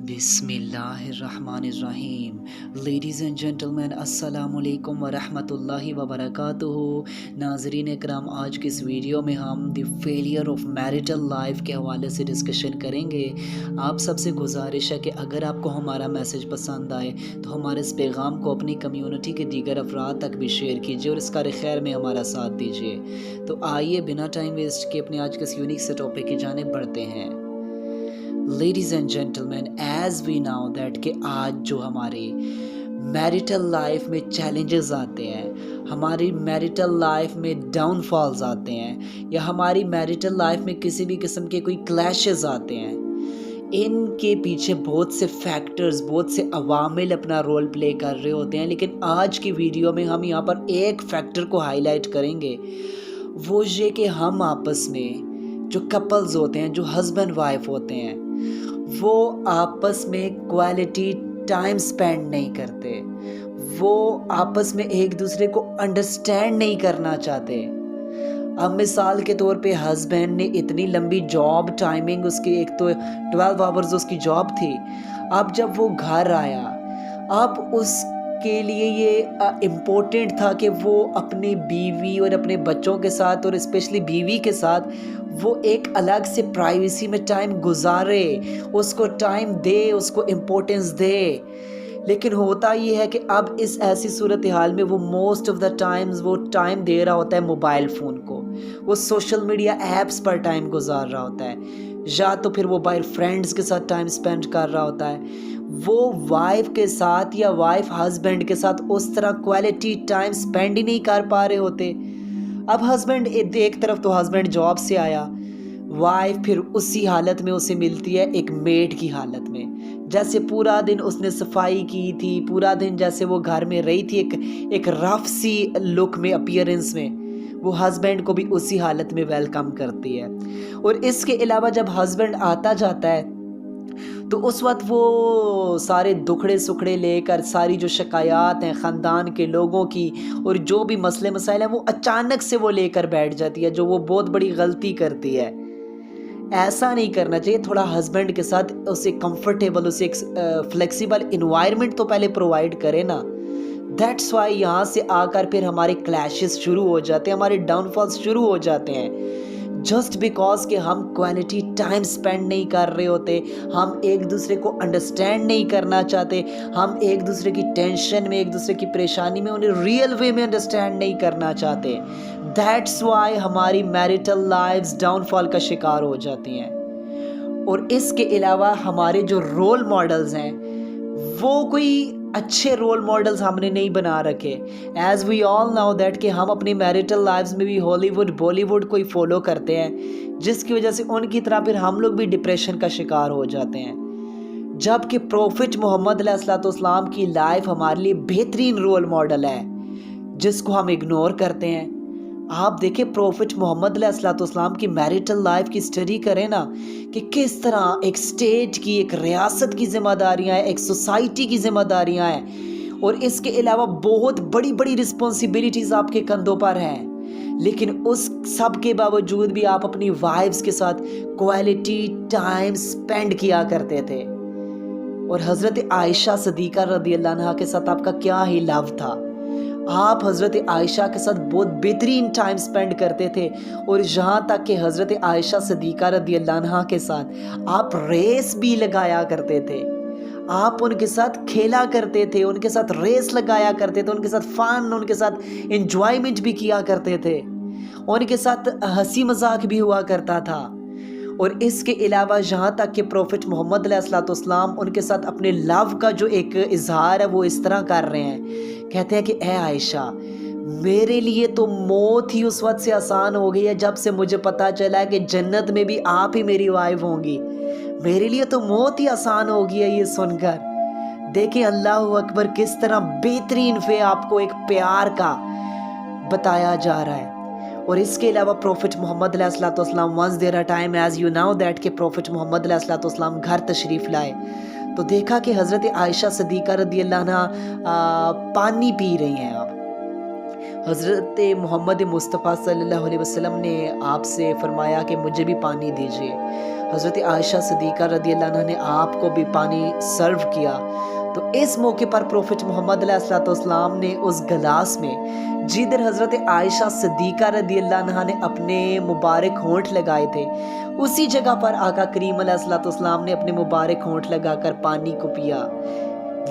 बिस्मिल्लाहिर्रहमानिर्रहीम। Ladies and gentleman, अस्सलामु अलैकुम वरहमतुल्लाहि वबरकातुहू। नाज़रीन इकराम, आज की इस वीडियो में हम the failure of marital life के हवाले से डिस्कशन करेंगे। आप सबसे गुजारिश है कि अगर आपको हमारा मैसेज पसंद आए तो हमारे इस पैगाम को अपनी कम्युनिटी के दीगर अफराद तक भी शेयर कीजिए और इस कार खैर में हमारा साथ दीजिए। तो आइए बिना टाइम वेस्ट के अपने आज के इस यूनिक से टॉपिक की जानिब बढ़ते हैं। Ladies and gentleman, as we know that कि आज जो हमारी मैरिटल लाइफ में चैलेंजेस आते हैं, हमारी मैरिटल लाइफ में डाउनफॉल्स आते हैं, या हमारी मैरिटल लाइफ में किसी भी किस्म के कोई क्लैशेस आते हैं, इनके पीछे बहुत से फैक्टर्स, बहुत से अवामिल अपना रोल प्ले कर रहे होते हैं। लेकिन आज की वीडियो में हम यहाँ पर एक फैक्टर को हाईलाइट करेंगे, वो ये कि हम आपस में जो कपल्स होते हैं, जो हस्बैंड वाइफ होते हैं, वो आपस में क्वालिटी टाइम स्पेंड नहीं करते, वो आपस में एक दूसरे को अंडरस्टैंड नहीं करना चाहते। अब मिसाल के तौर पे हस्बैंड ने इतनी लंबी जॉब टाइमिंग, उसकी एक तो 12 आवर्स उसकी जॉब थी। अब जब वो घर आया, अब उसके लिए ये इम्पोर्टेंट था कि वो अपनी बीवी और अपने बच्चों के साथ, और स्पेशली बीवी के साथ, वो एक अलग से प्राइवेसी में टाइम गुजारे, उसको टाइम दे, उसको इम्पोर्टेंस दे। लेकिन होता ये है कि अब इस ऐसी सूरत हाल में वो मोस्ट ऑफ द टाइम्स वो टाइम दे रहा होता है मोबाइल फ़ोन को, वो सोशल मीडिया ऐप्स पर टाइम गुजार रहा होता है, या तो फिर वो बाहर फ्रेंड्स के साथ टाइम स्पेंड कर रहा होता है। वो वाइफ के साथ या वाइफ हस्बैंड के साथ उस तरह क्वालिटी टाइम स्पेंड ही नहीं कर पा रहे होते। अब हस्बैंड एक तरफ तो हस्बैंड जॉब से आया, वाइफ फिर उसी हालत में उसे मिलती है, एक मेड की हालत में, जैसे पूरा दिन उसने सफाई की थी, पूरा दिन जैसे वो घर में रही थी, एक रफ सी लुक में, अपीयरेंस में, वो हस्बैंड को भी उसी हालत में वेलकम करती है। और इसके अलावा जब हस्बैंड आता जाता है तो उस वक्त वो सारे दुखड़े सुखड़े लेकर, सारी जो शिकायत हैं ख़ानदान के लोगों की और जो भी मसले मसाइल हैं, वो अचानक से वो लेकर बैठ जाती है, जो वो बहुत बड़ी गलती करती है। ऐसा नहीं करना चाहिए। थोड़ा हस्बैंड के साथ उसे कंफर्टेबल, उसे एक फ्लेक्सिबल इन्वायरमेंट तो पहले प्रोवाइड करे ना। दैट्स वाई यहाँ से आकर फिर हमारे क्लैशेस शुरू हो जाते हैं, हमारे डाउनफॉल्स शुरू हो जाते हैं, जस्ट बिकॉज कि हम क्वालिटी टाइम स्पेंड नहीं कर रहे होते, हम एक दूसरे को अंडरस्टैंड नहीं करना चाहते, हम एक दूसरे की टेंशन में, एक दूसरे की परेशानी में उन्हें रियल वे में अंडरस्टैंड नहीं करना चाहते। दैट्स वाई हमारी मैरिटल लाइव्स डाउनफॉल का शिकार हो जाती हैं। और इसके अलावा हमारे जो रोल मॉडल्स हैं, वो कोई अच्छे रोल मॉडल्स हमने नहीं बना रखे। As we all know that कि हम अपनी मैरिटल लाइफ्स में भी हॉलीवुड बॉलीवुड को ही फॉलो करते हैं, जिसकी वजह से उनकी तरह फिर हम लोग भी डिप्रेशन का शिकार हो जाते हैं। जबकि प्रोफेट मोहम्मद अलैहिस्सलाम की लाइफ हमारे लिए बेहतरीन रोल मॉडल है, जिसको हम इग्नोर करते हैं। आप देखें, प्रोफेट मोहम्मद अलैहिस्सलाम की मैरिटल लाइफ की स्टडी करें ना, कि किस तरह एक स्टेट की, एक रियासत की जिम्मेदारियां हैं, एक सोसाइटी की जिम्मेदारियां हैं, और इसके अलावा बहुत बड़ी बड़ी रिस्पॉन्सिबिलिटीज़ आपके कंधों पर हैं। लेकिन उस सब के बावजूद भी आप अपनी वाइफ्स के साथ क्वालिटी टाइम स्पेंड किया करते थे। और हज़रत आयशा सदीक़ा रज़ियल्लाहु अन्हा के साथ आपका क्या ही लव था। आप हज़रत आयशा के साथ बहुत बेहतरीन टाइम स्पेंड करते थे, और यहाँ तक कि हज़रत आयशा सदीक़ा रज़ियल्लाहु अन्हा के साथ आप रेस भी लगाया करते थे। आप उनके साथ खेला करते थे, उनके साथ रेस लगाया करते थे, उनके साथ फन, उनके साथ एंजॉयमेंट भी किया करते थे, उनके साथ हंसी मजाक भी हुआ करता था। और इसके अलावा यहाँ तक कि प्रोफेट मोहम्मद अलैहिस्सलाम उनके साथ अपने लव का जो एक इजहार है वो इस तरह कर रहे हैं, कहते हैं कि ए आयशा, मेरे लिए तो मौत ही उस वक्त से आसान हो गई है जब से मुझे पता चला है कि जन्नत में भी आप ही मेरी वाइफ होंगी। मेरे लिए तो मौत ही आसान हो गई है ये सुनकर। देखिए अल्लाह अकबर, किस तरह बेहतरीन वे आपको एक प्यार का बताया जा रहा है। और इसके अलावा प्रोफेट मोहम्मद अलैहिस्सलाम, once there a time as you know that कि प्रोफेट मोहम्मद अलैहिस्सलाम घर तशरीफ़ लाए, तो देखा कि हज़रत आयशा सदीक़ा रज़ियल्लाहु अन्हा पानी पी रही हैं। आप हज़रत मोहम्मद मुस्तफ़ा सल्लल्लाहु अलैहि वसल्लम ने आपसे फरमाया कि मुझे भी पानी दीजिए। حضرت عائشہ صدیقہ رضی اللہ عنہا نے آپ کو بھی پانی سرو کیا، تو اس موقع پر پروفٹ محمد علیہ الصلوۃ والسلام نے اس گلاس میں جدھر حضرت عائشہ صدیقہ رضی اللہ عنہا نے اپنے مبارک ہونٹ لگائے تھے، اسی جگہ پر آقا کریم علیہ الصلوۃ والسلام نے اپنے مبارک ہونٹ لگا کر پانی کو پیا۔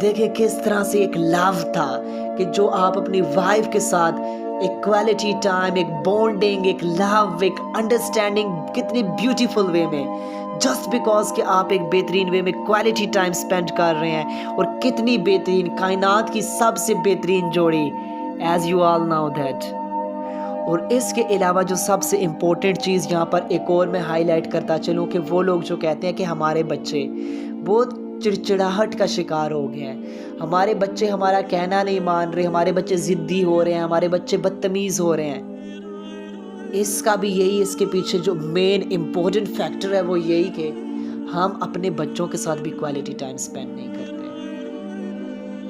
دیکھیں کس طرح سے ایک لو تھا کہ جو آپ اپنی وائف کے ساتھ ایک کوالٹی ٹائم، ایک بونڈنگ، ایک لو، ایک انڈرسٹینڈنگ کتنی بیوٹیفل وے میں، جسٹ بیکاز کہ آپ ایک بہترین وے میں کوالٹی ٹائم سپینڈ کر رہے ہیں، اور کتنی بہترین، کائنات کی سب سے بہترین جوڑی، as you all know that. اور اس کے علاوہ جو سب سے امپورٹنٹ چیز یہاں پر ایک اور میں ہائی لائٹ کرتا چلوں کہ وہ لوگ جو کہتے ہیں کہ ہمارے بچے بہت چڑچڑاہٹ کا شکار ہو گئے ہیں، ہمارے بچے ہمارا کہنا نہیں مان رہے، ہمارے بچے ضدی ہو رہے ہیں، ہمارے بچے بدتمیز ہو رہے ہیں، اس کا بھی یہی، اس کے پیچھے جو مین امپورٹنٹ فیکٹر ہے وہ یہی کہ ہم اپنے بچوں کے ساتھ بھی کوالٹی ٹائم سپینڈ نہیں کرتے۔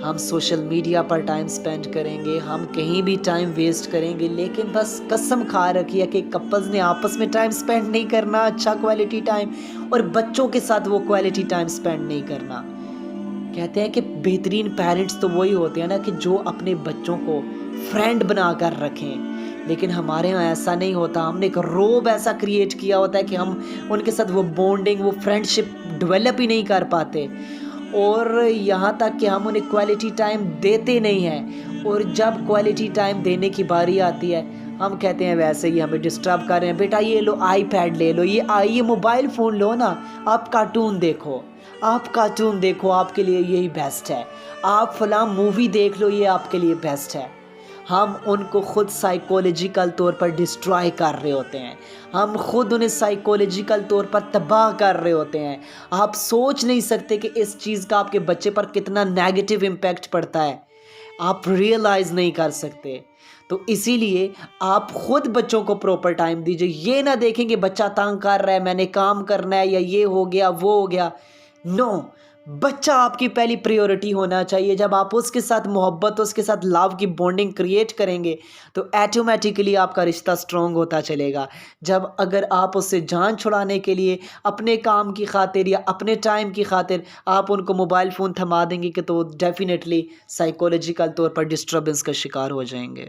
ہم سوشل میڈیا پر ٹائم سپینڈ کریں گے، ہم کہیں بھی ٹائم ویسٹ کریں گے، لیکن بس قسم کھا رکھی ہے کہ کپلز نے آپس میں ٹائم سپینڈ نہیں کرنا، اچھا کوالٹی ٹائم، اور بچوں کے ساتھ وہ کوالٹی ٹائم سپینڈ نہیں کرنا۔ کہتے ہیں کہ بہترین پیرنٹس تو وہی ہوتے ہیں نا کہ جو اپنے بچوں کو فرینڈ بنا کر رکھیں، لیکن ہمارے ہاں ایسا نہیں ہوتا، ہم نے ایک روب ایسا کریٹ کیا ہوتا ہے کہ ہم ان کے ساتھ وہ بونڈنگ، وہ فرینڈشپ ڈیولپ ہی نہیں کر پاتے، اور یہاں تک کہ ہم انہیں کوالٹی ٹائم دیتے نہیں ہیں، اور جب کوالٹی ٹائم دینے کی باری آتی ہے ہم کہتے ہیں ویسے ہی ہمیں ڈسٹرب کر رہے ہیں، بیٹا یہ لو آئی پیڈ لے لو، یہ موبائل فون لو نا، آپ کارٹون دیکھو، آپ کارٹون دیکھو، آپ کے لیے یہی بیسٹ ہے، آپ فلاں مووی دیکھ لو، یہ آپ کے لیے بیسٹ ہے۔ ہم ان کو خود سائیکولوجیکل طور پر ڈسٹرائے کر رہے ہوتے ہیں، ہم خود انہیں سائیکولوجیکل طور پر تباہ کر رہے ہوتے ہیں۔ آپ سوچ نہیں سکتے کہ اس چیز کا آپ کے بچے پر کتنا نیگیٹو امپیکٹ پڑتا ہے، آپ ریئلائز نہیں کر سکتے۔ تو اسی لیے آپ خود بچوں کو پراپر ٹائم دیجئے، یہ نہ دیکھیں کہ بچہ تنگ کر رہا ہے، میں نے کام کرنا ہے، یا یہ ہو گیا وہ ہو گیا، نو، بچہ آپ کی پہلی پریورٹی ہونا چاہیے۔ جب آپ اس کے ساتھ محبت، اس کے ساتھ لو کی بونڈنگ کریٹ کریں گے تو ایٹومیٹیکلی آپ کا رشتہ سٹرونگ ہوتا چلے گا۔ جب اگر آپ اس سے جان چھڑانے کے لیے اپنے کام کی خاطر یا اپنے ٹائم کی خاطر آپ ان کو موبائل فون تھما دیں گے کہ تو ڈیفینیٹلی سائیکولوجیکل طور پر ڈسٹربنس کا شکار ہو جائیں گے۔